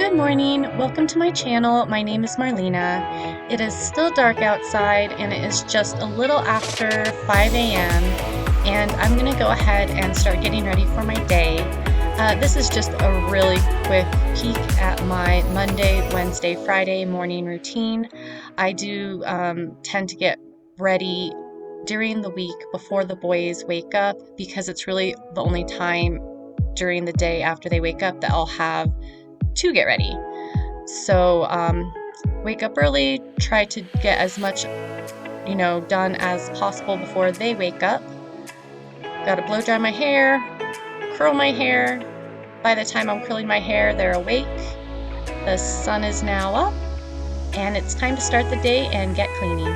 Good morning. Welcome to my channel. My name is Marlena. It is still dark outside and it is just a little after 5 a.m. and I'm going to go ahead and start getting ready for my day. This is just a really quick peek at my Monday, Wednesday, Friday morning routine. I do tend to get ready during the week before the boys wake up because it's really the only time during the day after they wake up that I'll have to get ready. So wake up early, try to get as much done as possible before they wake up. Gotta blow dry my hair, curl my hair. By the time I'm curling my hair, they're awake. The sun is now up and it's time to start the day and get cleaning.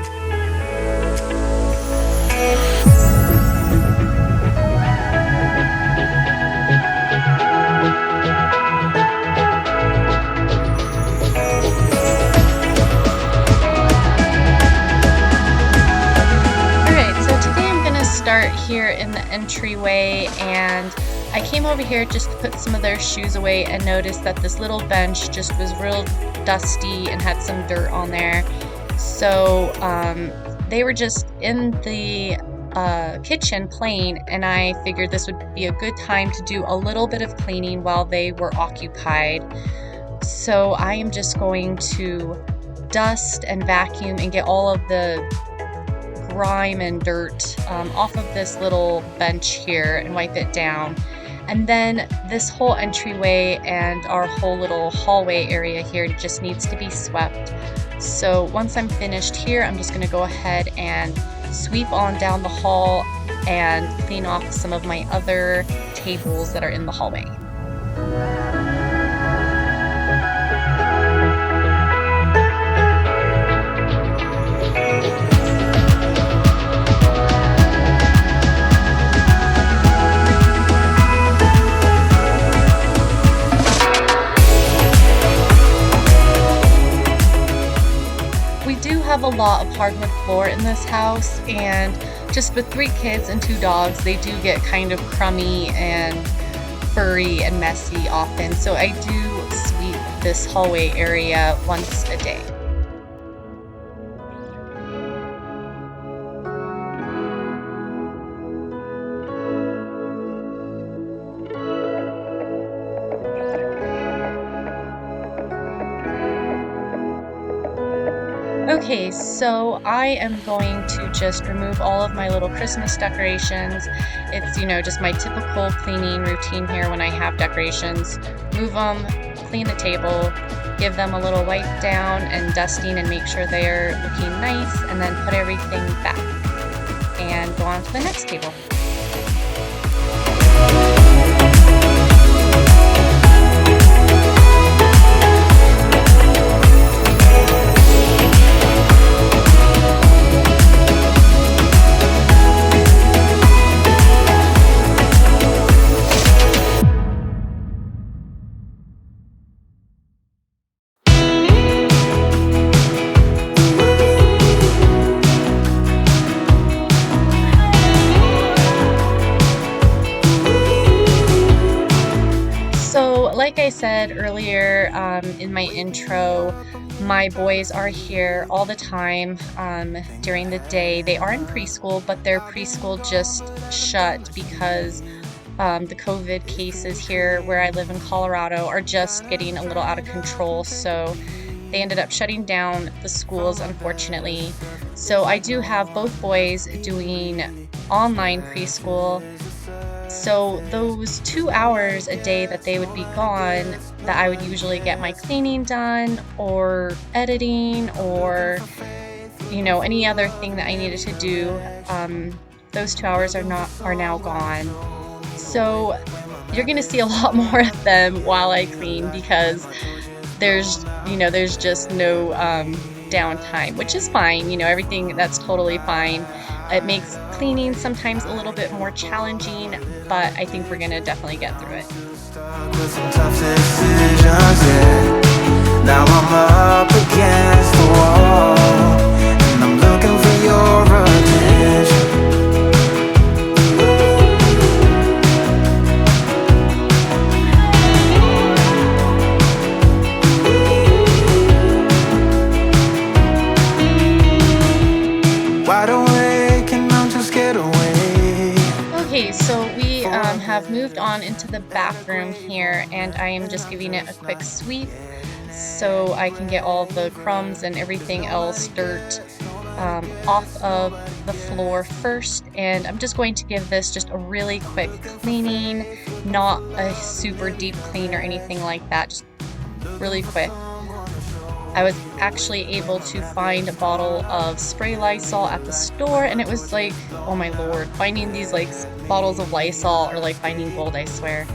Start here in the entryway, and I came over here just to put some of their shoes away and noticed that this little bench just was real dusty and had some dirt on there. So they were just in the kitchen playing, and I figured this would be a good time to do a little bit of cleaning while they were occupied. So I am just going to dust and vacuum and get all of the grime and dirt off of this little bench here and wipe it down. And then this whole entryway and our whole little hallway area here just needs to be swept. So once I'm finished here, I'm just going to go ahead and sweep on down the hall and clean off some of my other tables that are in the hallway. Have a lot of hardwood floor in this house, and just with 3 kids and 2 dogs, they do get kind of crummy and furry and messy often, so I do sweep this hallway area once a day. Okay, so I am going to just remove all of my little Christmas decorations. It's, just my typical cleaning routine here when I have decorations. Move them, clean the table, give them a little wipe down and dusting and make sure they're looking nice, and then put everything back and go on to the next table. Like I said earlier in my intro, my boys are here all the time during the day. They are in preschool, but their preschool just shut because the COVID cases here where I live in Colorado are just getting a little out of control. So they ended up shutting down the schools, unfortunately. So I do have both boys doing online preschool. So those 2 hours a day that they would be gone, that I would usually get my cleaning done or editing or, any other thing that I needed to do, those 2 hours are now gone. So you're going to see a lot more of them while I clean because there's just no downtime, which is fine. Everything that's totally fine. It makes cleaning sometimes a little bit more challenging, but I think we're going to definitely get through it. Now I'm up against the wall, and I'm looking for your attention. have moved on into the bathroom here, and I am just giving it a quick sweep so I can get all the crumbs and everything else, dirt, off of the floor first. And I'm just going to give this just a really quick cleaning, not a super deep clean or anything like that, just really quick. I was actually able to find a bottle of spray Lysol at the store, and it was like, oh my lord, finding these like bottles of Lysol are like finding gold, I swear.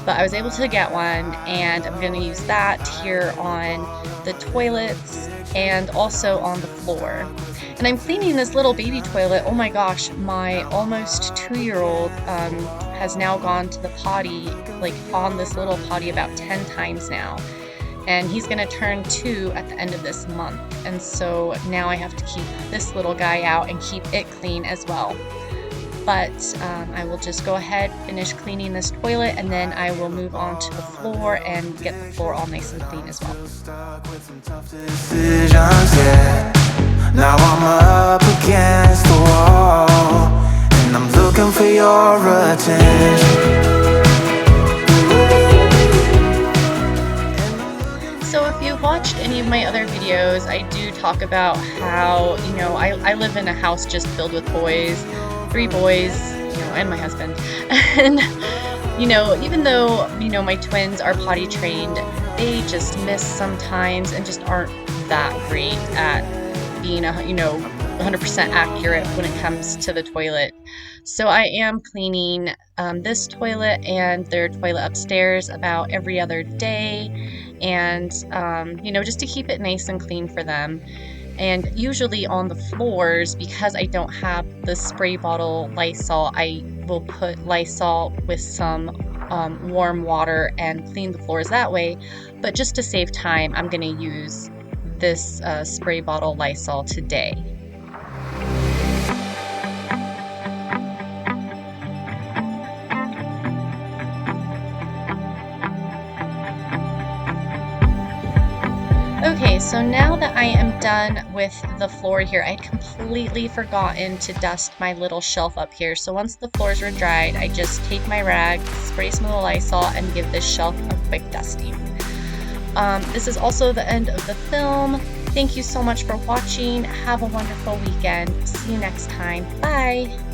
But I was able to get one, and I'm going to use that here on the toilets and also on the floor. And I'm cleaning this little baby toilet. Oh my gosh, my almost 2-year-old has now gone to the potty, like on this little potty, about 10 times now. And he's going to turn 2 at the end of this month. And so now I have to keep this little guy out and keep it clean as well. But I will just go ahead, finish cleaning this toilet, and then I will move on to the floor and get the floor all nice and clean as well. Now I'm up against the wall, and I'm looking for your attention. So if you've watched any of my other videos, I do talk about how, you know, I live in a house just filled with boys, 3 boys, you know, and my husband. And, you know, even though, you know, my twins are potty trained, they just miss sometimes and just aren't that great at being, you know, 100% accurate when it comes to the toilet. So I am cleaning this toilet and their toilet upstairs about every other day, and you know, just to keep it nice and clean for them. And usually on the floors, because I don't have the spray bottle Lysol, I will put Lysol with some warm water and clean the floors that way. But just to save time, I'm going to use this spray bottle Lysol today. Okay, so now that I am done with the floor here, I'd completely forgotten to dust my little shelf up here. So once the floors were dried, I just take my rag, spray some of the Lysol, and give this shelf a quick dusting. This is also the end of the film. Thank you so much for watching. Have a wonderful weekend. See you next time. Bye!